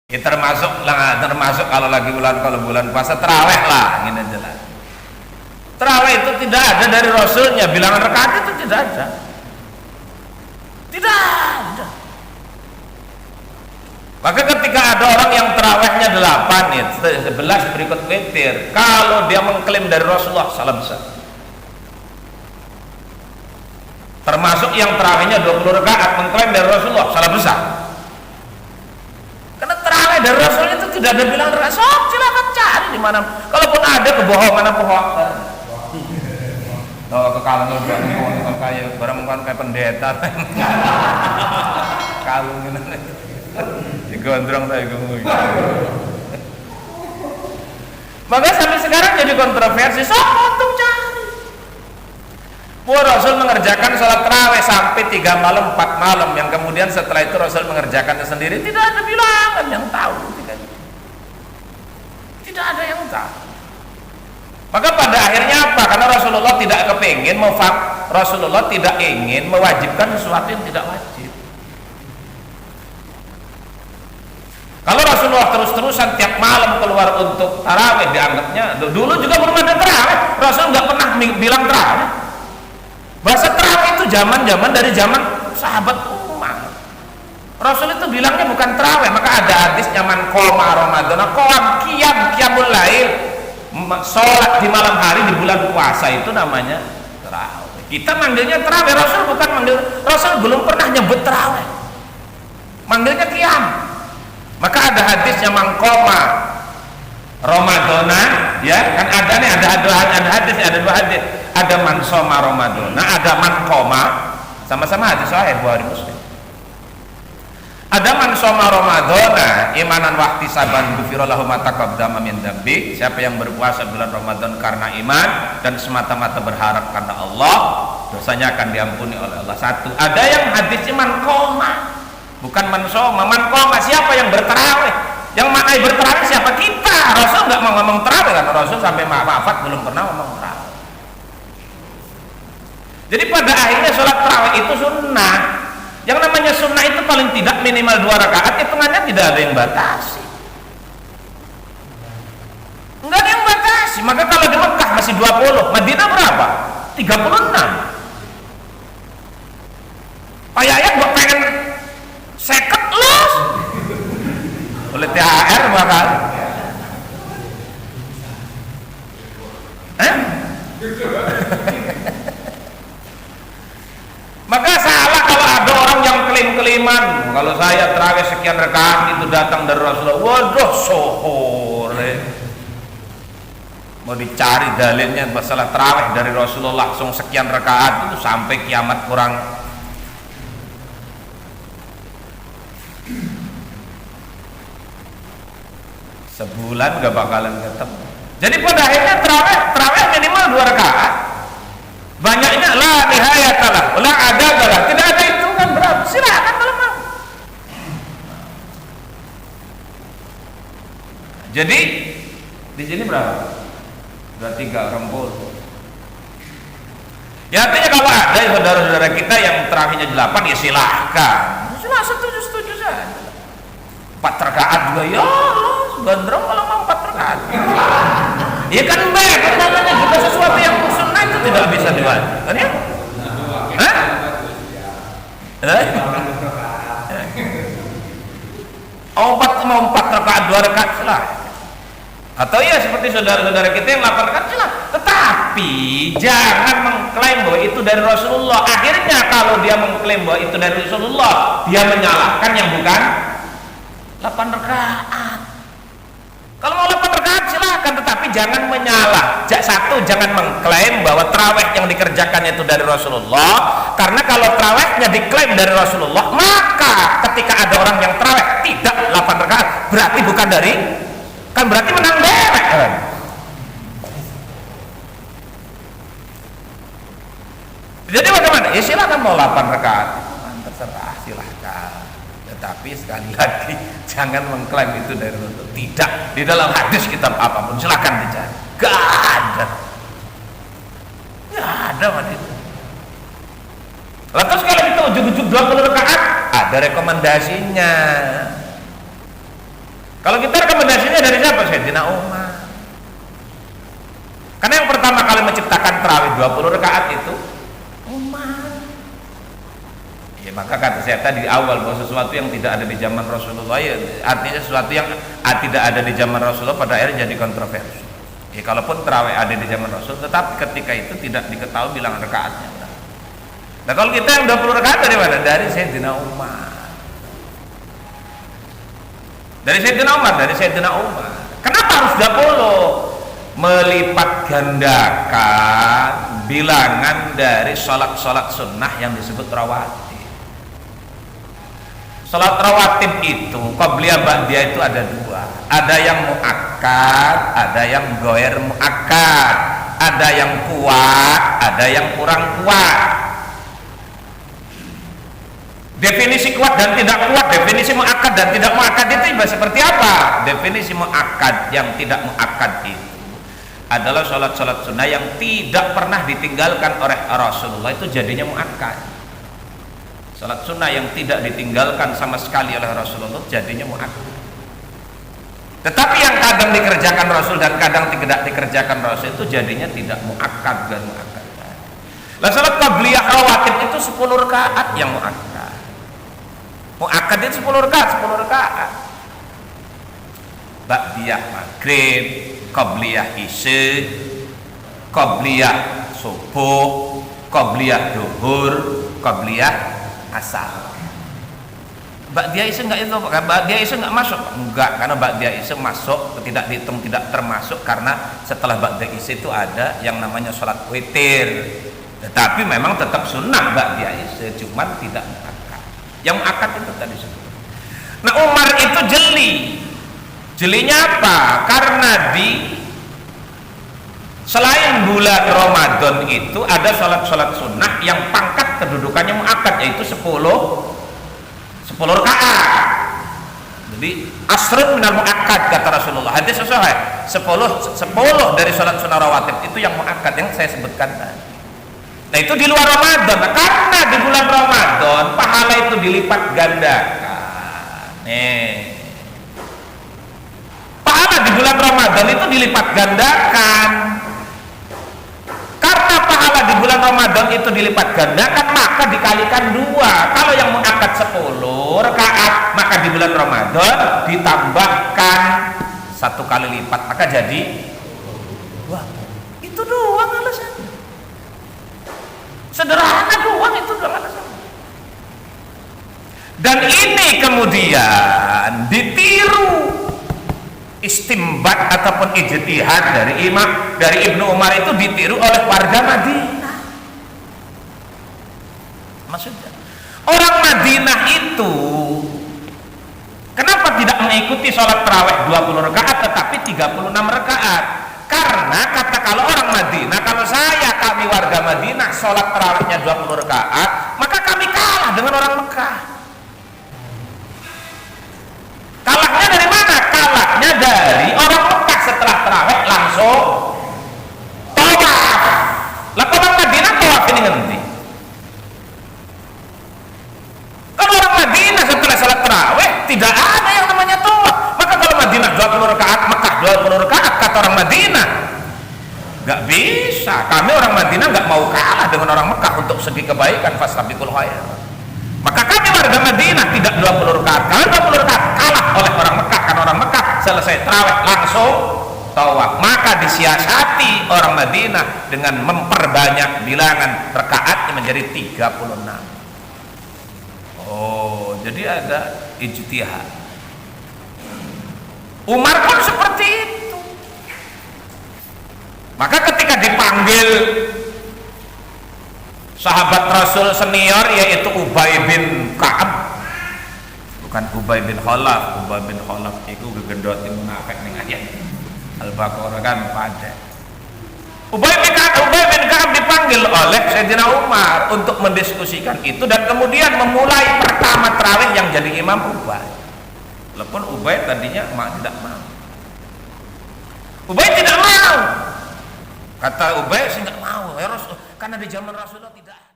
Ya termasuk kalau bulan puasa terawih lah, gini aja lah. Terawih itu tidak ada dari Rasulnya, bilangan rakaat itu tidak ada. Tidak ada. Maka ketika ada orang yang terawihnya 8 ya, 11 berikut witir, kalau dia mengklaim dari Rasulullah, salah besar. Termasuk yang terawihnya 20 rakaat mengklaim dari Rasulullah, salah besar. Karena terawih dari Rasulullah itu tidak ada bilangan rakaat. Silakan cari di mana. Kalaupun ada kebohongan apa hoax. Oh, kekalangan orang kayak barang kan kayak pendeta. Kalung ini. Digondrong saya ngomong. Maka sampai sekarang jadi kontroversi. Untuk cari. Rasul mengerjakan sholat tarawih sampai 3 malam, 4 malam, yang kemudian setelah itu Rasul mengerjakannya sendiri, tidak ada bilangan yang tahu. Tidak ada yang tahu. Maka pada akhirnya apa? Karena Rasulullah tidak kepingin, Rasulullah tidak ingin mewajibkan sesuatu yang tidak wajib. Kalau Rasulullah terus-terusan tiap malam keluar untuk tarawih, dianggapnya dulu juga belum ada tarawih. Rasul nggak pernah bilang tarawih. Bahasa tarawih itu zaman dari zaman sahabat Umar. Rasul itu bilangnya bukan tarawih. Maka ada hadisnya man qoma Ramadhana qiyamul lail. Sholat di malam hari di bulan puasa itu namanya tarawih. Kita manggilnya tarawih, Rasul bukan manggil. Rasul belum pernah nyebut tarawih, manggilnya qiyam. Maka ada hadisnya man qoma Ramadhana, ya kan ada nih, ada hadis, ada 2 hadis. Ada man shoma Ramadhana, ada man qoma, sama-sama hadis sahih Bukhari Muslim. Ada man shoma Ramadhana imanan wahti saban ghufira lahu ma taqaddama min dzambi. Siapa yang berpuasa bulan Ramadan karena iman dan semata-mata berharap karena Allah, dosanya akan diampuni oleh Allah. Satu. Ada yang hadisnya man qoma, bukan man shoma. Man qoma siapa yang bertarawih. Yang maknai bertarawih siapa? Kita. Rasul nggak mau ngomong tarawih, karena Rasul sampai wafat belum pernah ngomong tarawih. Jadi pada akhirnya sholat tarawih itu sunnah. Yang namanya sunnah itu paling tidak minimal 2 rakaat, hitungannya tidak ada yang batasi. Enggak ada yang batasi. Maka kalau di Mekah masih 20, Madinah berapa? 36. Ayah gua pengen seket los. Oleh THR bakal. Maka salah kalau ada orang yang klaim-klaiman, kalau saya tarawih sekian rakaat itu datang dari Rasulullah. Waduh, sohore. Mau dicari dalilnya masalah tarawih dari Rasulullah langsung sekian rakaat itu sampai kiamat kurang. Sebulan gak bakalan ketemu. Jadi pada akhirnya tarawih minimal 2 rakaat. Banyaknya la nihayatalah, la adadalah, tidak ada hitungan berapa. Silakan kalau mau. Jadi di sini berapa? 23 rempul. Ya artinya kalau ada saudara-saudara kita yang terawihnya 8, ya silahkan. Silahkan setuju saja. 4 rakaat juga ya Allah, gondrong kalau mau 4 rakaat. Ya kan baik, namanya juga sesuatu yang sunnah itu tidak bisa diwajibkan ya. Hah? Oh, 4 rakaat 2 rakaat salah. Atau ya seperti saudara-saudara kita yang 8 rakaat salah. Tetapi jangan mengklaim bahwa itu dari Rasulullah. Akhirnya kalau dia mengklaim bahwa itu dari Rasulullah, dia menyalahkan yang bukan 8 rakaat. Kalau mau 8 rakaat silakan, tetapi jangan menyalah. Satu, jangan mengklaim bahwa tarawih yang dikerjakan itu dari Rasulullah. Karena kalau tarawihnya diklaim dari Rasulullah, maka ketika ada orang yang tarawih tidak 8 rakaat, berarti bukan dari, kan berarti menang derek kan? Jadi bagaimana? Ya silakan mau 8 rakaat, terserah, silahkan. Tetapi sekali lagi jangan mengklaim itu dari Rasul. Tidak, di dalam hadis kitab apapun silakan dicari. Gak ada itu. Lalu kalau kita ujuk-ujuk 20 rakaat, ada rekomendasinya. Kalau kita rekomendasinya dari siapa? Sayyidina Umar. Karena yang pertama kali menciptakan tarawih 20 rakaat itu Umar. Ya, maka kata saya tadi di awal bahwa sesuatu yang tidak ada di zaman Rasulullah, ya artinya sesuatu yang tidak ada di zaman Rasulullah pada akhirnya jadi kontroversi. Ya, kalaupun tarawih ada di zaman Rasul, tetapi ketika itu tidak diketahui bilangan rakaatnya. Nah, kalau kita yang 20 rakaat dari mana? Dari Sayyidina Umar. Dari Sayyidina Umar. Kenapa harus 20? Melipat gandakan bilangan dari sholat-sholat sunnah yang disebut rawatib. Sholat rawatib itu qabliyah ba'diyah itu ada dua. Ada yang muakkad, ada yang ghair muakkad. Ada yang kuat, ada yang kurang kuat. Definisi kuat dan tidak kuat, definisi muakkad dan tidak muakkad itu seperti apa? Definisi muakkad yang tidak muakkad itu adalah sholat-sholat sunnah yang tidak pernah ditinggalkan oleh Rasulullah, itu jadinya muakkad. Sholat sunnah yang tidak ditinggalkan sama sekali oleh Rasulullah jadinya muakkad. Tetapi yang kadang dikerjakan Rasul dan kadang tidak dikerjakan Rasul itu jadinya tidak muakkad dan muakkad. Lah sholat qabliyah rawatib itu 10 rakaat yang muakkad. Muakkad itu 10 rakaat. Ba'diyah maghrib, qabliyah isya, qabliyah subuh, qabliyah duhur, qabliyah asar. Ba'diyah isya enggak itu, ba'diyah isya enggak masuk. Enggak, karena ba'diyah isya masuk, tidak dihitung, tidak termasuk karena setelah ba'diyah isya itu ada yang namanya sholat witir. Tetapi memang tetap sunnah ba'diyah isya, cuman tidak muakkad. Yang muakkad itu tadi sebut. Nah, Umar itu jelinya apa? Karena selain bulan Ramadan itu ada sholat-sholat sunnah yang pangkat kedudukannya muakkad, yaitu 10 rakaat. Jadi asrun minal muakkad kata Rasulullah. Hadis sahih. 10 dari sholat sunnah rawatib itu yang muakkad yang saya sebutkan tadi. Nah, itu di luar Ramadan. Nah, karena di bulan Ramadan pahala itu dilipat gandakan. Pahala di bulan Ramadan itu dilipat gandakan. Karena pahala di bulan Ramadan itu dilipat gandakan, maka dikalikan 2. Kalau yang muakkad 10 rakaat, maka di bulan Ramadan ditambahkan 1 kali lipat, maka jadi 2. Itu doang alasannya. Sederhana doang, itu doang alasannya. Dan ini kemudian ditiru istimbat ataupun ijtihad dari Ibnu Umar, itu ditiru oleh warga Madinah. Maksudnya orang Madinah itu kenapa tidak mengikuti sholat tarawih 20 rakaat tetapi 36 rakaat? Karena kata kalau orang Madinah, kalau kami warga Madinah sholat tarawihnya 20 rakaat, maka kami kalah dengan orang Mekah. Kalahnya dari mana? Kalahnya dari orang Mekah setelah tarawih langsung tawaf. Lah orang Madinah tawaf ini nanti. Kalau orang Madinah setelah salat tarawih tidak ada yang namanya tawaf. Maka kalau Madinah 20 rakaat, Mekah 20 rakaat, kata orang Madinah nggak bisa. Kami orang Madinah nggak mau kalah dengan orang Mekah untuk segi kebaikan, fastabiqul khairat. Maka kami warga Madinah tidak 20 rakaat, kami 20 rakaat kalah oleh orang Mekah, karena orang Mekah selesai tarawih langsung tawaf. Maka disiasati orang Madinah dengan memperbanyak bilangan rakaatnya menjadi 36. Oh, jadi ada ijtihad. Umar pun seperti itu. Maka ketika dipanggil sahabat Rasul senior yaitu Ubay bin Ka'ab, bukan Ubay bin Khalaf. Ubay bin Khalaf itu gegendotin munafik ning ayat Al-Baqarah kan pada. Ubay bin Ka'ab dipanggil oleh Sayyidina Umar untuk mendiskusikan itu, dan kemudian memulai pertama tarawih yang jadi imam Ubay. Walaupun Ubay tadinya tidak mau. Ubay tidak mau. Kata Ubay sih nggak mau. Karena di zaman Rasulullah tidak